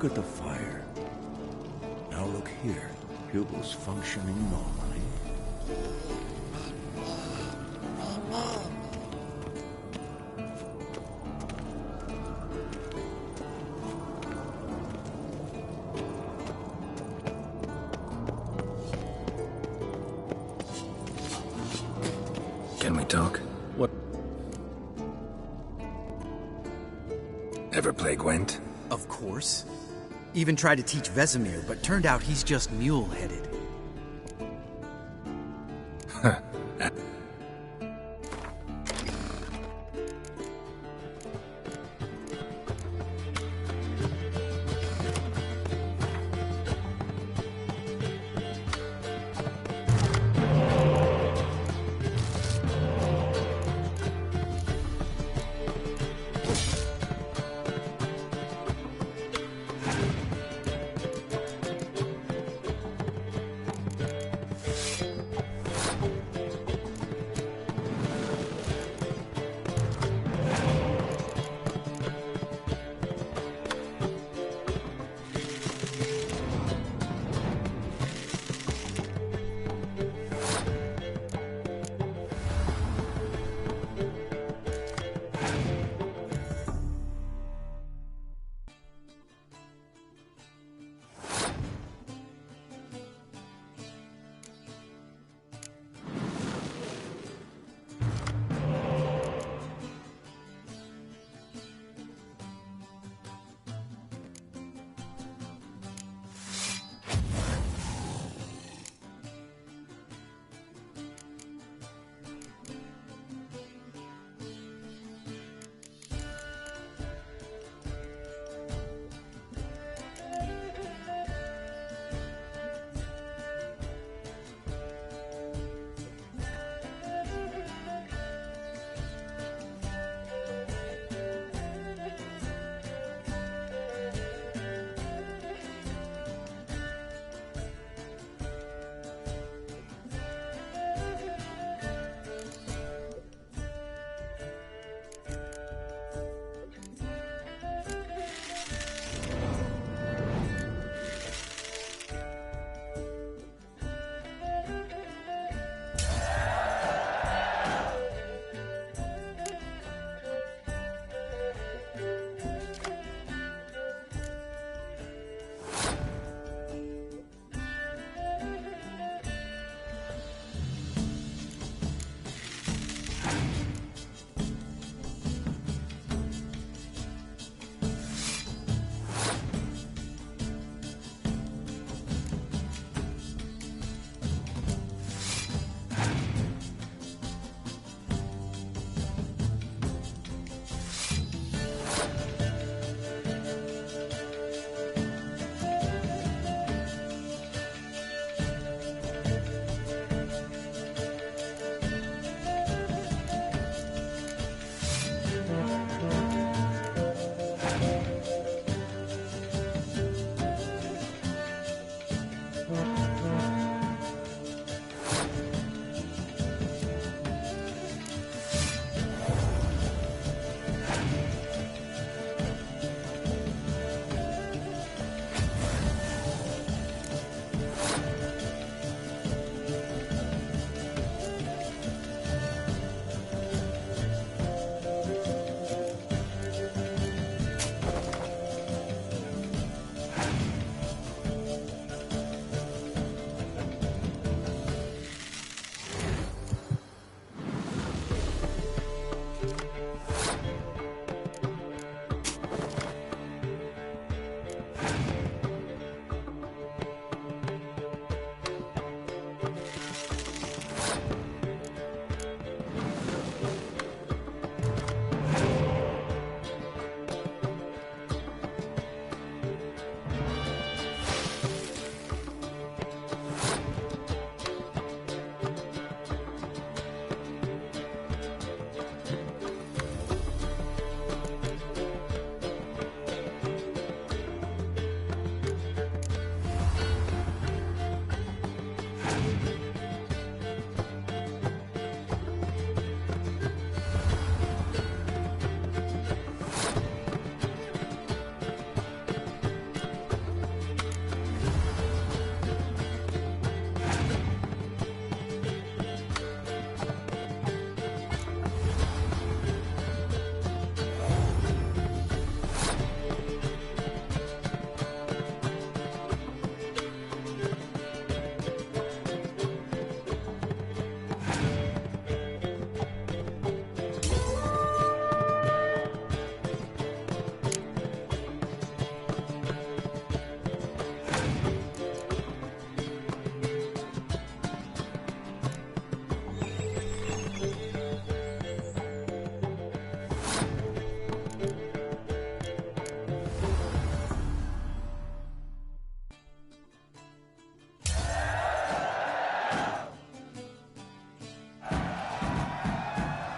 look at the fire. Now look here. Pupils functioning normally. Can we talk? What? Ever play Gwent? Of course. Even tried to teach Vesemir, but turned out he's just mule-headed.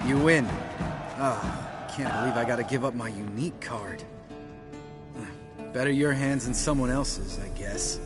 You win. Ah, can't believe I gotta give up my unique card. Better your hands than someone else's, I guess.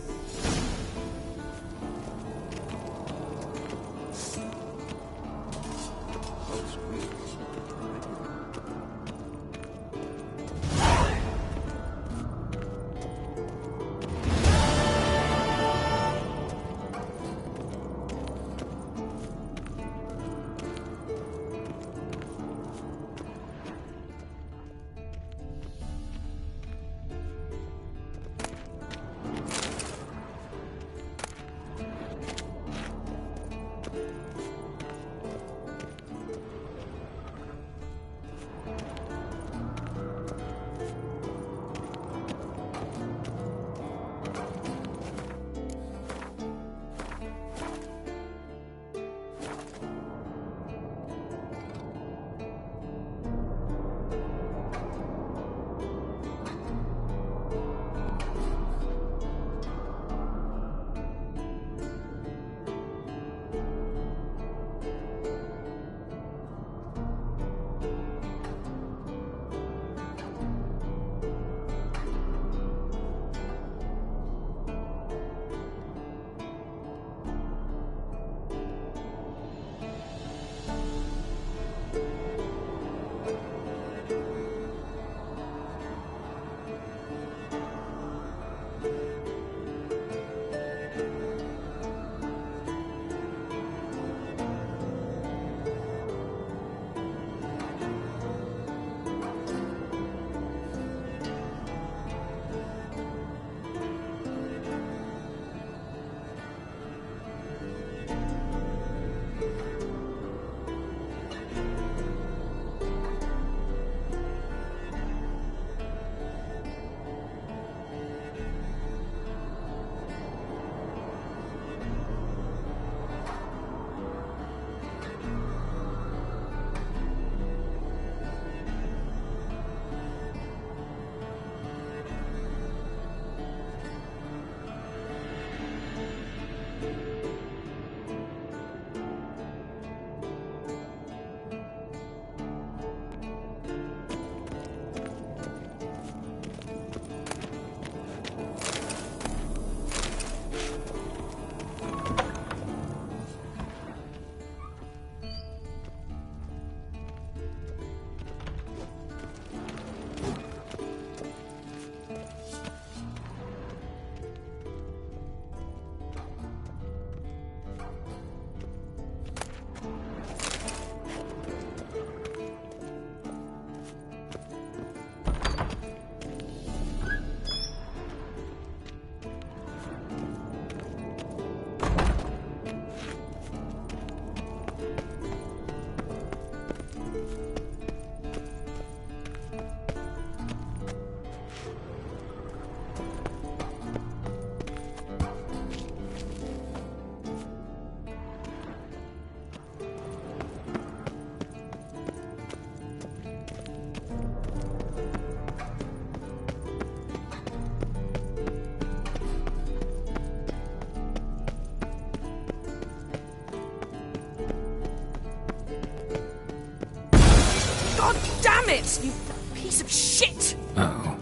Damn it, you piece of shit! Uh-oh.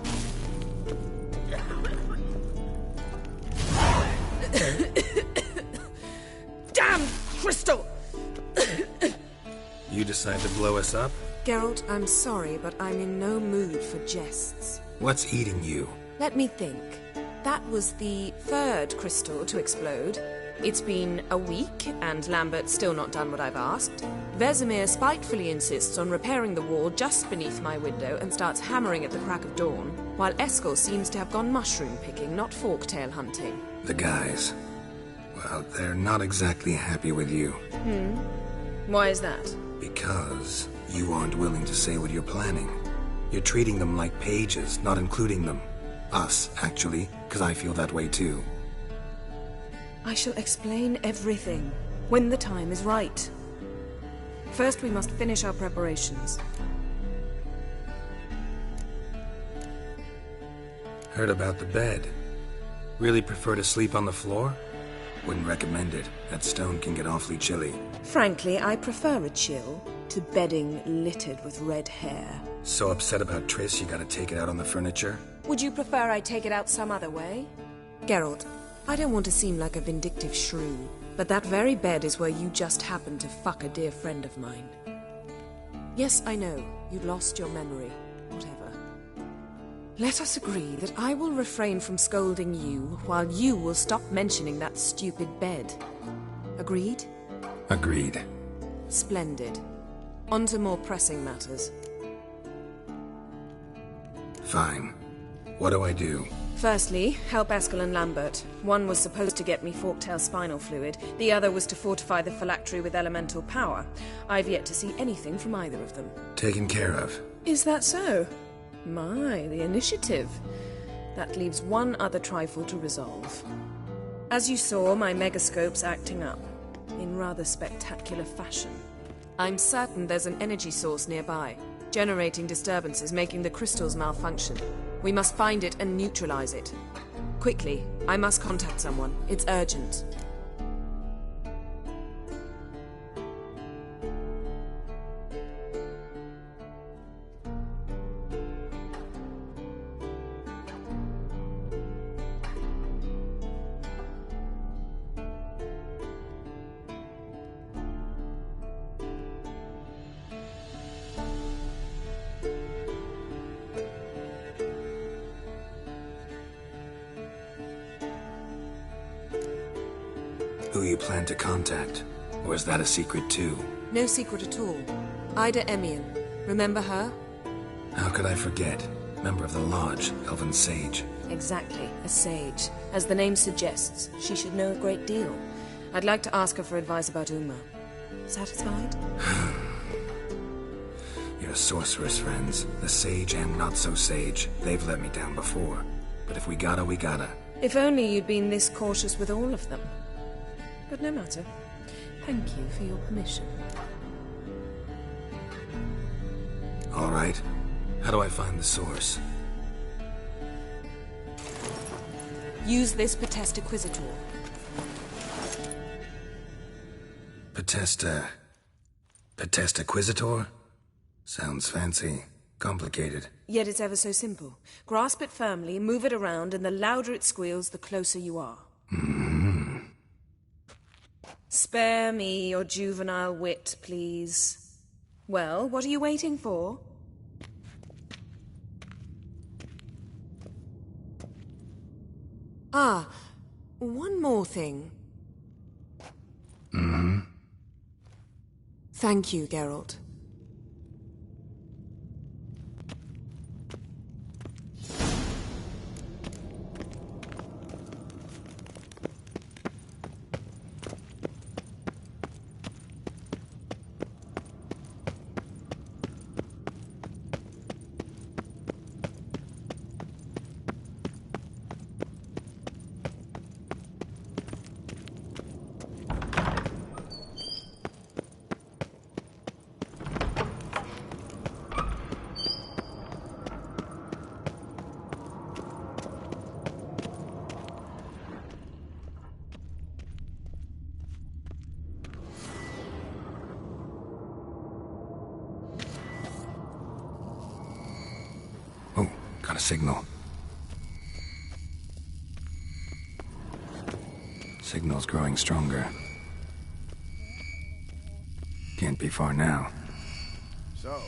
Damn crystal! You decide to blow us up? Geralt, I'm sorry, but I'm in no mood for jests. What's eating you? Let me think. That was the third crystal to explode. It's been a week, and Lambert's still not done what I've asked. Vesemir spitefully insists on repairing the wall just beneath my window and starts hammering at the crack of dawn, while Eskel seems to have gone mushroom picking, not forktail hunting. The guys. Well, they're not exactly happy with you. Why is that? Because you aren't willing to say what you're planning. You're treating them like pages, not including them. Us, actually, because I feel that way too. I shall explain everything when the time is right. First, we must finish our preparations. Heard about the bed. Really prefer to sleep on the floor? Wouldn't recommend it. That stone can get awfully chilly. Frankly, I prefer a chill, to bedding littered with red hair. So upset about Triss, you gotta take it out on the furniture? Would you prefer I take it out some other way? Geralt, I don't want to seem like a vindictive shrew, but that very bed is where you just happened to fuck a dear friend of mine. Yes, I know, you'd lost your memory. Whatever. Let us agree that I will refrain from scolding you, while you will stop mentioning that stupid bed. Agreed? Agreed. Splendid. On to more pressing matters. Fine. What do I do? Firstly, help Eskel and Lambert. One was supposed to get me forktail spinal fluid, the other was to fortify the phylactery with elemental power. I've yet to see anything from either of them. Taken care of. Is that so? My, the initiative. That leaves one other trifle to resolve. As you saw, my megascope's acting up, in rather spectacular fashion. I'm certain there's an energy source nearby, generating disturbances, making the crystals malfunction. We must find it and neutralize it. Quickly, I must contact someone. It's urgent. Who you plan to contact? Or is that a secret too? No secret at all. Ida Emian. Remember her? How could I forget? Member of the Lodge, Elven Sage. Exactly, a sage. As the name suggests, she should know a great deal. I'd like to ask her for advice about Uma. Satisfied? Your sorceress friends, the sage and not-so-sage, they've let me down before. But if we gotta, we gotta. If only you'd been this cautious with all of them. But no matter. Thank you for your permission. All right. How do I find the source? Use this Potesta Quisitor. Potesta Quisitor? Sounds fancy. Complicated. Yet it's ever so simple. Grasp it firmly, move it around, and the louder it squeals, the closer you are. Spare me your juvenile wit, please. Well, what are you waiting for? Ah, one more thing. Thank you, Geralt. Oh, got a signal. Signal's growing stronger. Can't be far now. So,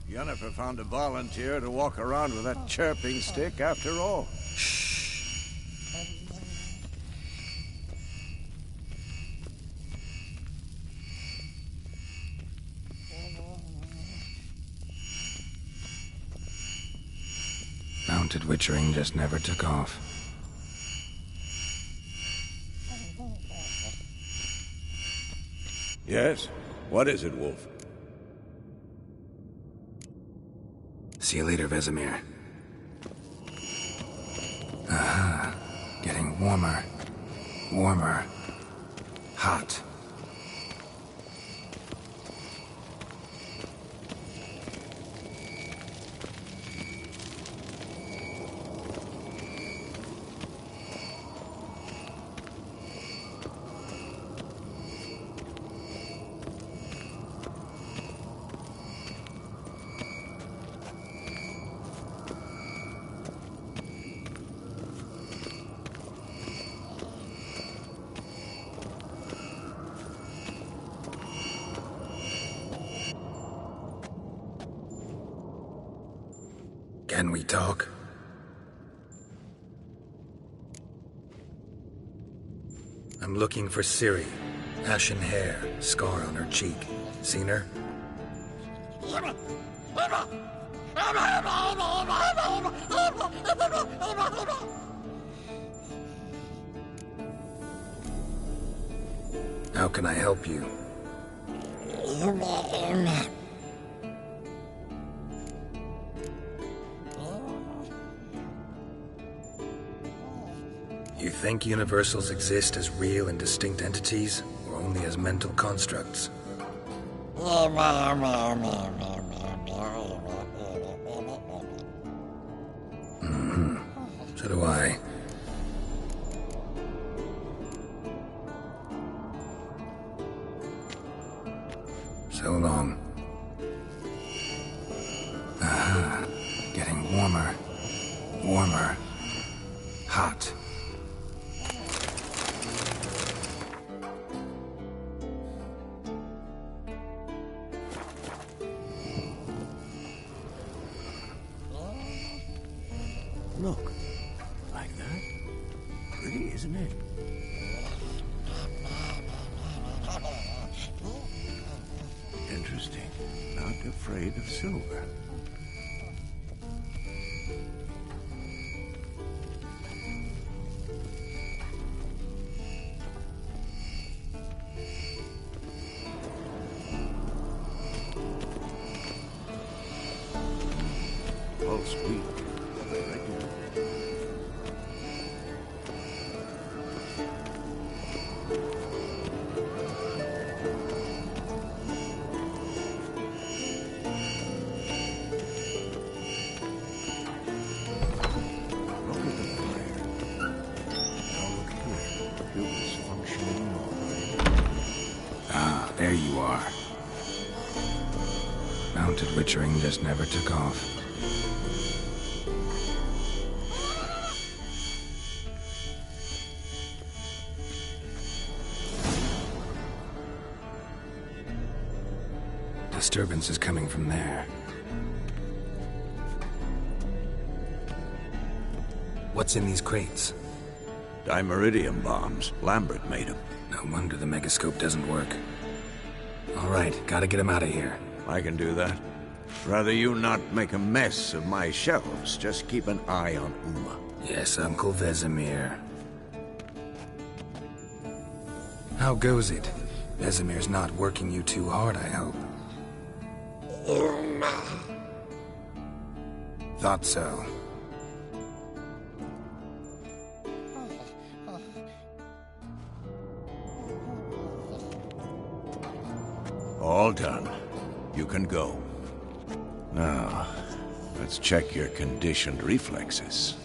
Yennefer found a volunteer to walk around with that chirping stick after all. Mounted witchering just never took off. Yes? What is it, Wolf? See you later, Vesemir. Aha. Getting warmer. Warmer. Hot. Can we talk? I'm looking for Ciri. Ashen hair, scar on her cheek. Seen her? How can I help you? You think universals exist as real and distinct entities, or only as mental constructs? So do I. So long. Aha. Getting warmer. Warmer. Hot. Look. Like that? Pretty, isn't it? Interesting. Not afraid of silver. Pulse weak. Regular. There you are. Mounted witchering just never took off. Disturbance is coming from there. What's in these crates? Dimeridium bombs. Lambert made them. No wonder the megascope doesn't work. All right, gotta get him out of here. I can do that. Rather you not make a mess of my shelves. Just keep an eye on Uma. Yes, Uncle Vesemir. How goes it? Vesemir's not working you too hard, I hope. Thought so. All done. You can go. Now, let's check your conditioned reflexes.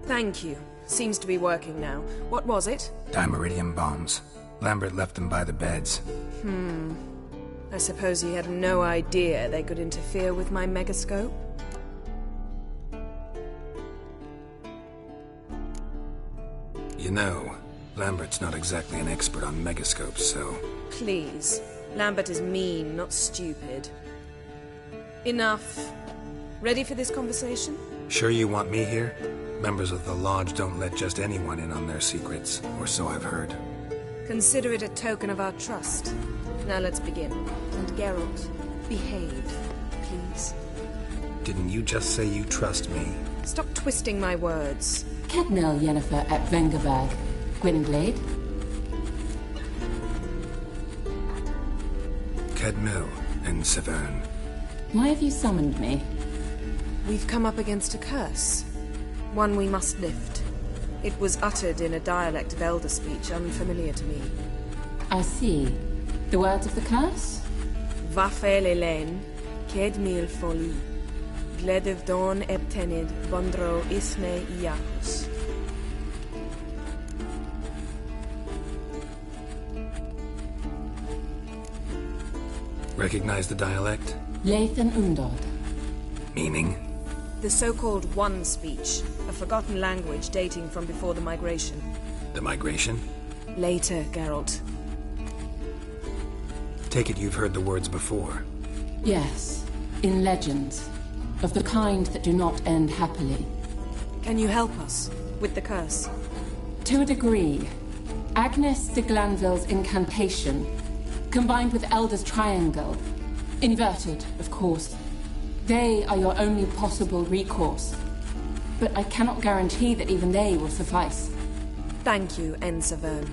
Thank you. Seems to be working now. What was it? Dimeridium bombs. Lambert left them by the beds. I suppose he had no idea they could interfere with my megascope? You know, Lambert's not exactly an expert on megascopes, so... Please. Lambert is mean, not stupid. Enough. Ready for this conversation? Sure you want me here? Members of the Lodge don't let just anyone in on their secrets, or so I've heard. Consider it a token of our trust. Now let's begin. And Geralt, behave, please. Didn't you just say you trust me? Stop twisting my words. Cadnell Yennefer at Vengerberg. Gwynglade? Cadmel and Severn. Why have you summoned me? We've come up against a curse. One we must lift. It was uttered in a dialect of Elder speech unfamiliar to me. I see. The words of the curse? Vafel Elaine, Ked Mil Foli, Gledev Don Ebtenid, Bondro Isne Iacus. Recognize the dialect? Lathan Undod. Meaning? The so-called One Speech, a forgotten language dating from before the migration. The migration? Later, Geralt. Take it you've heard the words before. Yes, in legends. Of the kind that do not end happily. Can you help us with the curse? To a degree. Agnes de Glanville's incantation, combined with Elder's triangle, inverted, of course. They are your only possible recourse. But I cannot guarantee that even they will suffice. Thank you, Ensavern.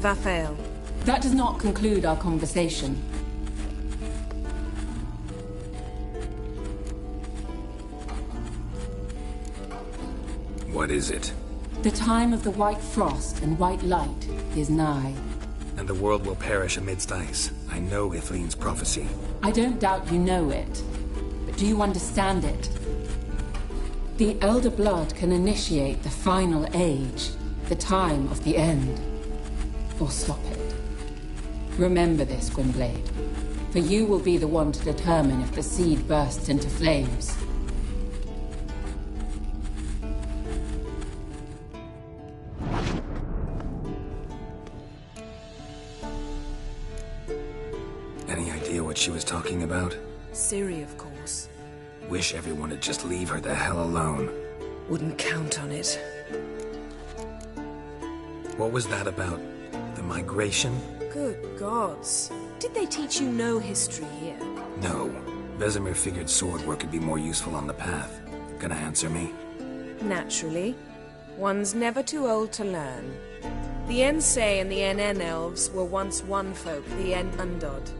Vafael. That does not conclude our conversation. What is it? The time of the white frost and white light is nigh. And the world will perish amidst ice. I know Ithleen's prophecy. I don't doubt you know it. But do you understand it? The Elder Blood can initiate the final age, the time of the end. Or stop it. Remember this, Gwynblade. For you will be the one to determine if the seed bursts into flames. Any idea what she was talking about? Ciri, of course. Wish everyone would just leave her the hell alone. Wouldn't count on it. What was that about? The migration? Good gods. Did they teach you no history here? No. Vesemir figured sword work could be more useful on the path. Gonna answer me? Naturally. One's never too old to learn. The Ensei and the NN elves were once one folk, the En Undod.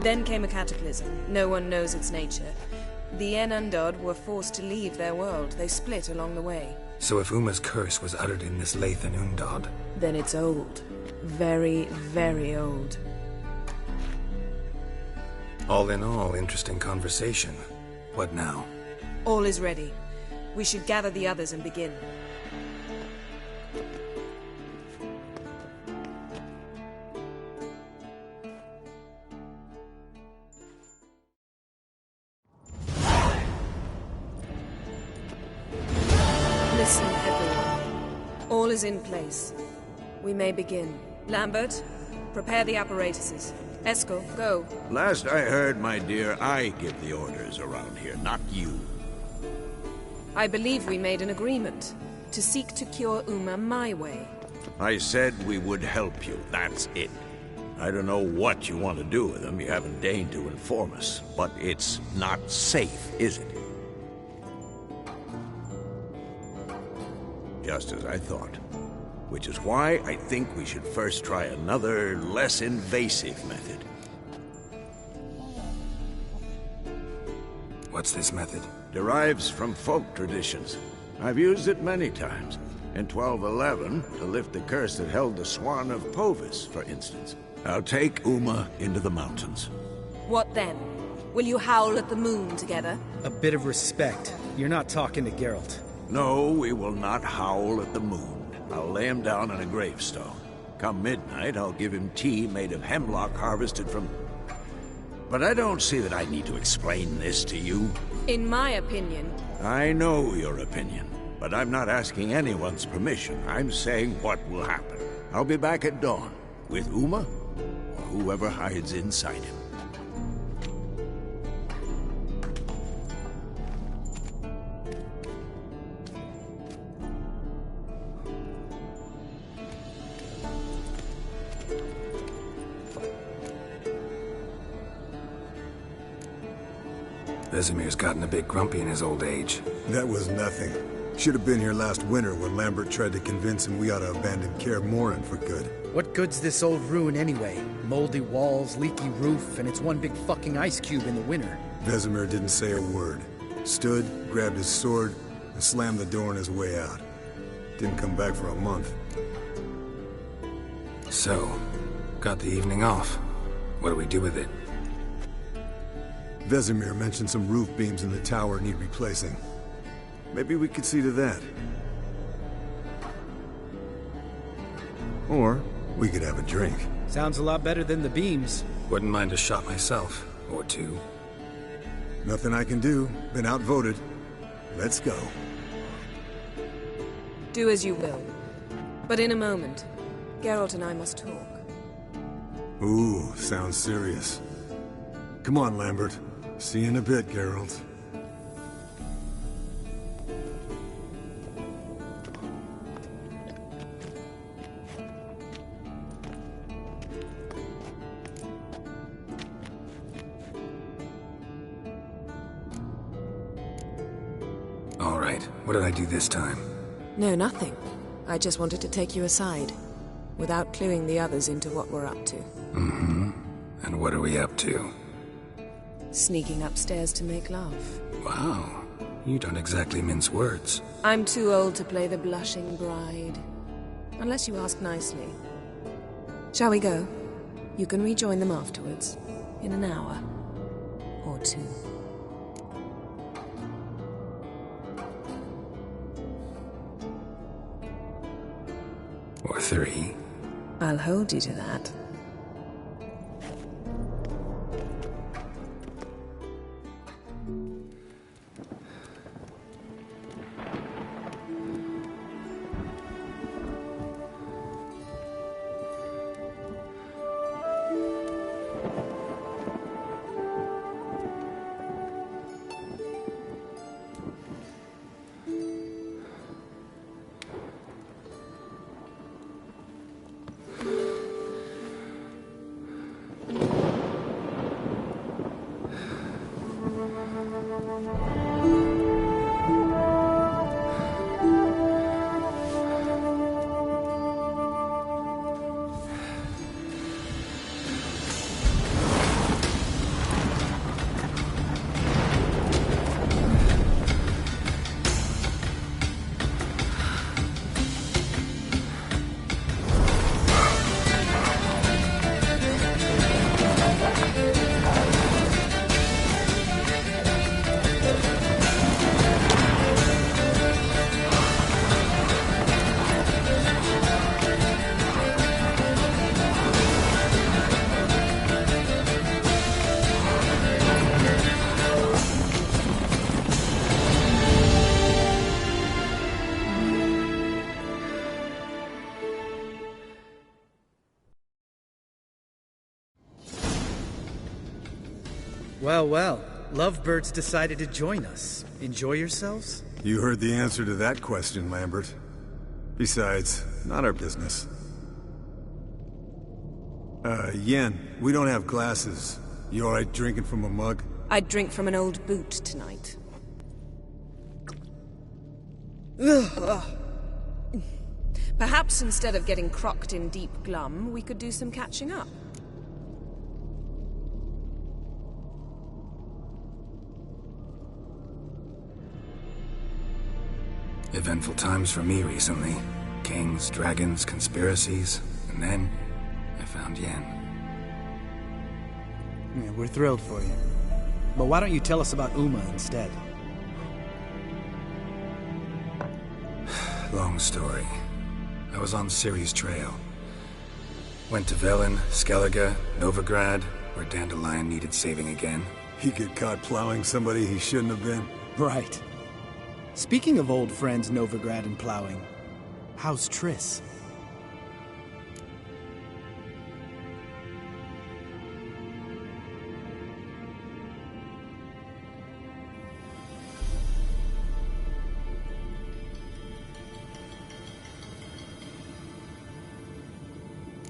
Then came a cataclysm. No one knows its nature. The En Undod were forced to leave their world. They split along the way. So if Uma's curse was uttered in this Lathan Undod... Then it's old. Very, very old. All in all, interesting conversation. What now? All is ready. We should gather the others and begin. Listen, everyone. All is in place. We may begin. Lambert, prepare the apparatuses. Eskel, go. Last I heard, my dear, I give the orders around here, not you. I believe we made an agreement to seek to cure Uma my way. I said we would help you, that's it. I don't know what you want to do with them, you haven't deigned to inform us. But it's not safe, is it? Just as I thought. Which is why I think we should first try another, less invasive method. What's this method? Derives from folk traditions. I've used it many times. In 1211, to lift the curse that held the Swan of Povis, for instance. I'll take Uma into the mountains. What then? Will you howl at the moon together? A bit of respect. You're not talking to Geralt. No, we will not howl at the moon. I'll lay him down in a gravestone. Come midnight, I'll give him tea made of hemlock harvested from... But I don't see that I need to explain this to you. In my opinion... I know your opinion, but I'm not asking anyone's permission. I'm saying what will happen. I'll be back at dawn, with Uma, or whoever hides inside him. Vesemir's gotten a bit grumpy in his old age. That was nothing. Should have been here last winter when Lambert tried to convince him we ought to abandon Kaer Morhen for good. What good's this old ruin anyway? Moldy walls, leaky roof, and it's one big fucking ice cube in the winter. Vesemir didn't say a word. Stood, grabbed his sword, and slammed the door on his way out. Didn't come back for a month. So, got the evening off. What do we do with it? Vesemir mentioned some roof beams in the tower need replacing. Maybe we could see to that. Or we could have a drink. Sounds a lot better than the beams. Wouldn't mind a shot myself, or two. Nothing I can do. Been outvoted. Let's go. Do as you will. But in a moment, Geralt and I must talk. Ooh, sounds serious. Come on, Lambert. See you in a bit, Geralt. All right, what did I do this time? No, nothing. I just wanted to take you aside, without cluing the others into what we're up to. Mm-hmm. And what are we up to? Sneaking upstairs to make love. Wow, you don't exactly mince words. I'm too old to play the blushing bride. Unless you ask nicely. Shall we go? You can rejoin them afterwards. In an hour. Or two. Or three. I'll hold you to that. Well, well. Lovebirds decided to join us. Enjoy yourselves? You heard the answer to that question, Lambert. Besides, not our business. Yen, we don't have glasses. You alright drinking from a mug? I'd drink from an old boot tonight. Perhaps instead of getting crocked in deep glum, we could do some catching up. Eventful times for me recently. Kings, dragons, conspiracies, and then I found Yen. Yeah, we're thrilled for you. But why don't you tell us about Uma instead? Long story. I was on Ciri's trail. Went to Velen, Skellige, Novigrad, where Dandelion needed saving again. He get caught plowing somebody he shouldn't have been. Right. Speaking of old friends Novigrad and plowing, how's Triss?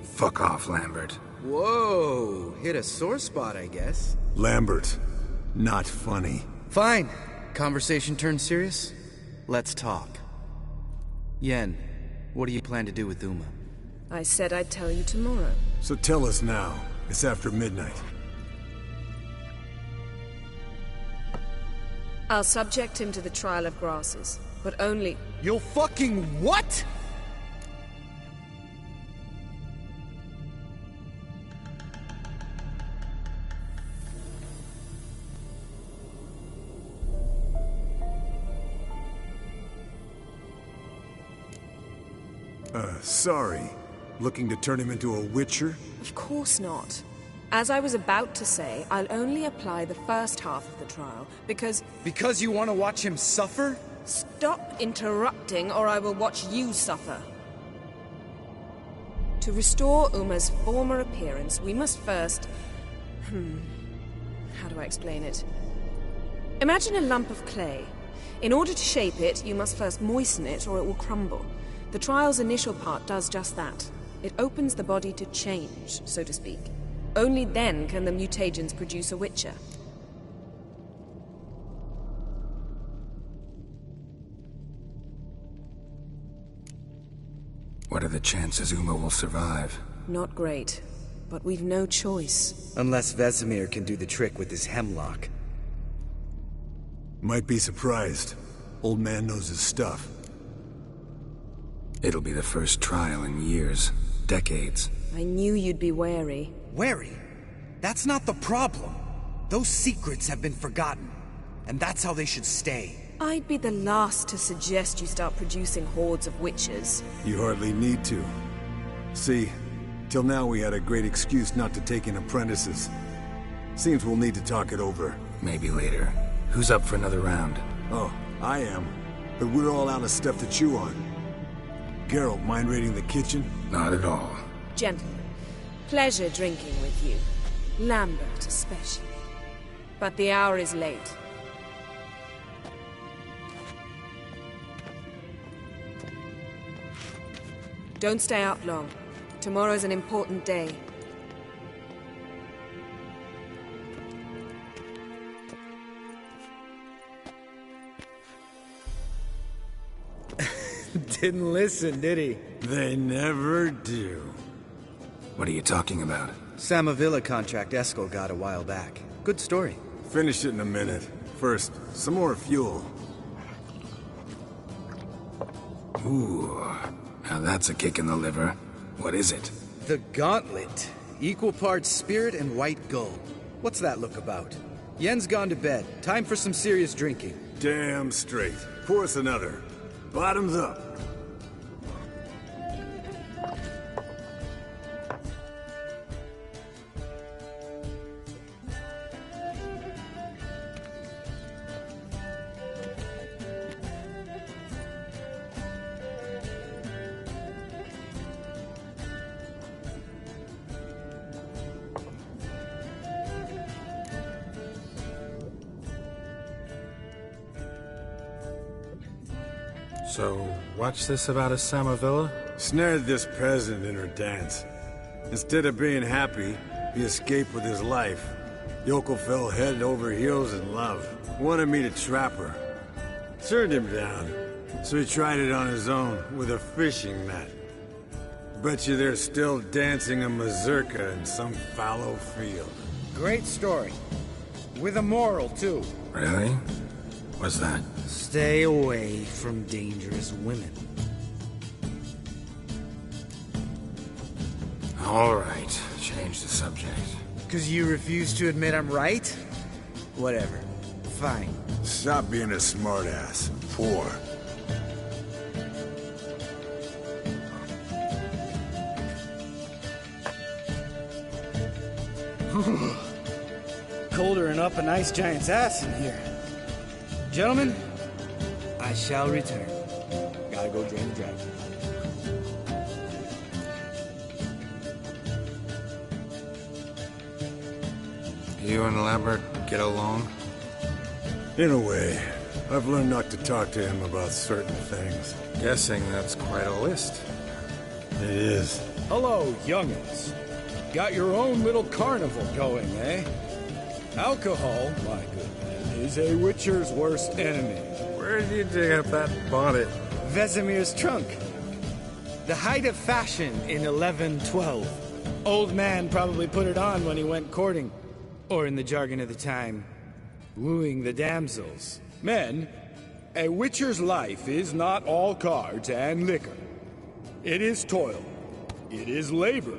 Fuck off, Lambert. Whoa, hit a sore spot, I guess. Lambert, not funny. Fine. Conversation turned serious? Let's talk. Yen, what do you plan to do with Uma? I said I'd tell you tomorrow. So tell us now. It's after midnight. I'll subject him to the trial of grasses, but only... You'll fucking what? Sorry. Looking to turn him into a witcher? Of course not. As I was about to say, I'll only apply the first half of the trial, because... Because you want to watch him suffer? Stop interrupting, or I will watch you suffer. To restore Uma's former appearance, we must first... How do I explain it? Imagine a lump of clay. In order to shape it, you must first moisten it, or it will crumble. The trial's initial part does just that. It opens the body to change, so to speak. Only then can the mutagens produce a witcher. What are the chances Uma will survive? Not great, but we've no choice. Unless Vesemir can do the trick with his hemlock. Might be surprised. Old man knows his stuff. It'll be the first trial in years. Decades. I knew you'd be wary. Wary? That's not the problem. Those secrets have been forgotten. And that's how they should stay. I'd be the last to suggest you start producing hordes of witches. You hardly need to. See, till now we had a great excuse not to take in apprentices. Seems we'll need to talk it over. Maybe later. Who's up for another round? Oh, I am. But we're all out of stuff to chew on. Geralt, mind raiding the kitchen? Not at all. Gentlemen, pleasure drinking with you. Lambert especially. But the hour is late. Don't stay up long. Tomorrow's an important day. Didn't listen, did he? They never do. What are you talking about? Samavilla contract Eskel got a while back. Good story. Finish it in a minute. First, some more fuel. Ooh, now that's a kick in the liver. What is it? The Gauntlet. Equal parts spirit and white gold. What's that look about? Yen's gone to bed. Time for some serious drinking. Damn straight. Pour us another. Bottoms up. So, what's this about a Samavilla? Snared this peasant in her dance. Instead of being happy, he escaped with his life. Yokel fell head over heels in love. Wanted me to trap her. Turned him down. So he tried it on his own, with a fishing net. Bet you they're still dancing a mazurka in some fallow field. Great story. With a moral, too. Really? What's that? Stay away from dangerous women. All right, change the subject. Because you refuse to admit I'm right? Whatever. Fine. Stop being a smartass. Poor. Colder and up a nice giant's ass in here. Gentlemen, I shall return. Gotta go drain the dragon. You and Lambert get along? In a way. I've learned not to talk to him about certain things. Guessing that's quite a list. It is. Hello, young'uns. Got your own little carnival going, eh? Alcohol, my good man, is a witcher's worst enemy. Where did you dig up that bonnet? Vesemir's trunk. The height of fashion in 1112. Old man probably put it on when he went courting. Or in the jargon of the time, wooing the damsels. Men, a witcher's life is not all cards and liquor. It is toil. It is labor.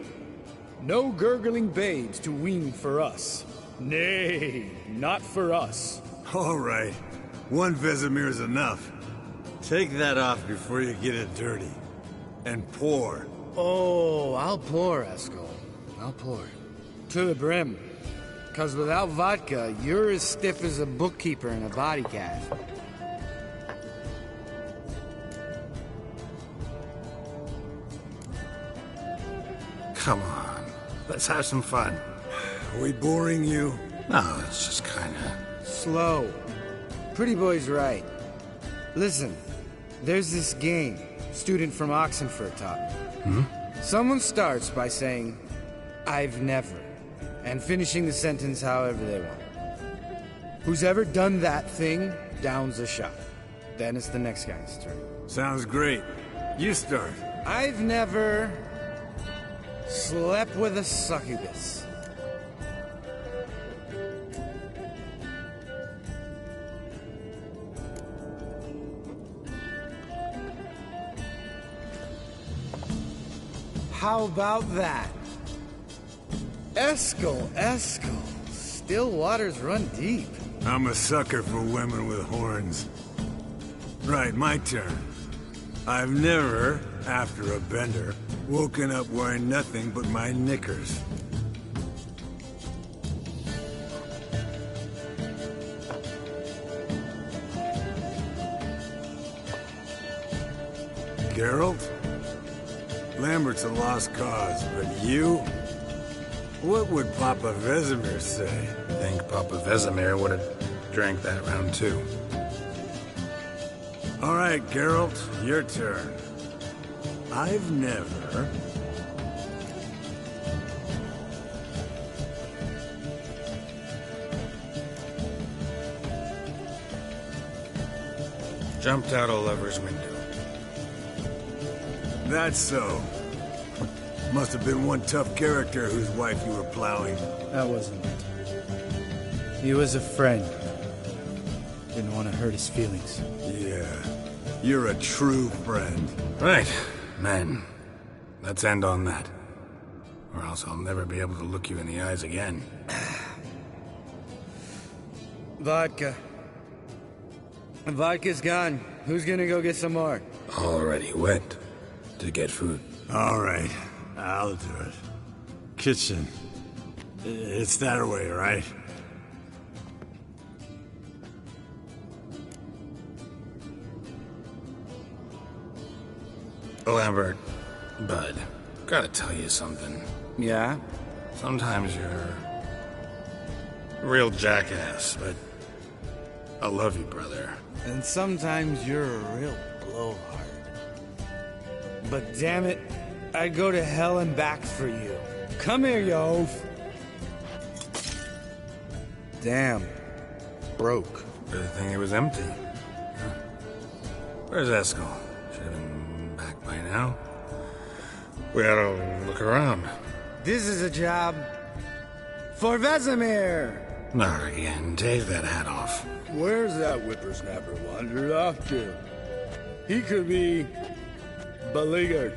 No gurgling babes to wean for us. Nay, not for us. All right. One Vesemir's enough. Take that off before you get it dirty. And pour. Oh, I'll pour, Eskel. I'll pour. To the brim. 'Cause without vodka, you're as stiff as a bookkeeper in a body cast. Come on, let's have some fun. Are we boring you? No, it's just kinda... Slow. Pretty boy's right. Listen, there's this game student from Oxenford taught me. Someone starts by saying, I've never, and finishing the sentence however they want. Who's ever done that thing downs a shot. Then it's the next guy's turn. Sounds great. You start. I've never slept with a succubus. How about that? Eskel. Still waters run deep. I'm a sucker for women with horns. Right, my turn. I've never, after a bender, woken up wearing nothing but my knickers. Geralt? Lambert's a lost cause, but you? What would Papa Vesemir say? I think Papa Vesemir would have drank that round too. All right, Geralt, your turn. I've never... Jumped out a lover's window. That's so. Must have been one tough character whose wife you were plowing. That wasn't it. He was a friend. Didn't want to hurt his feelings. Yeah, you're a true friend. Right, men. Let's end on that. Or else I'll never be able to look you in the eyes again. Vodka. Vodka's gone. Who's gonna go get some more? Already went to get food. All right, I'll do it. Kitchen. It's that way, right? Lambert, bud, gotta tell you something. Yeah? Sometimes you're a real jackass, but I love you, brother. And sometimes you're a real blowhard. But damn it, I'd go to hell and back for you. Come here, you oaf. Damn. Broke. Good thing it was empty. Huh. Where's Eskel? Should have been back by now. We ought to look around. This is a job for Vesemir. Not again. Take that hat off. Where's that whippersnapper wandered off to? He could be beleaguered,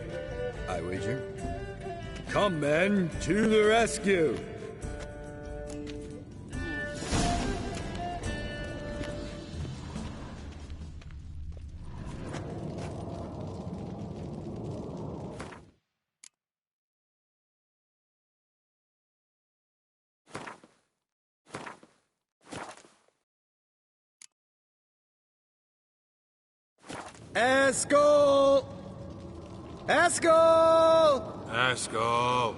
I wager. Come, men, to the rescue! Eskel! Eskel! Eskel!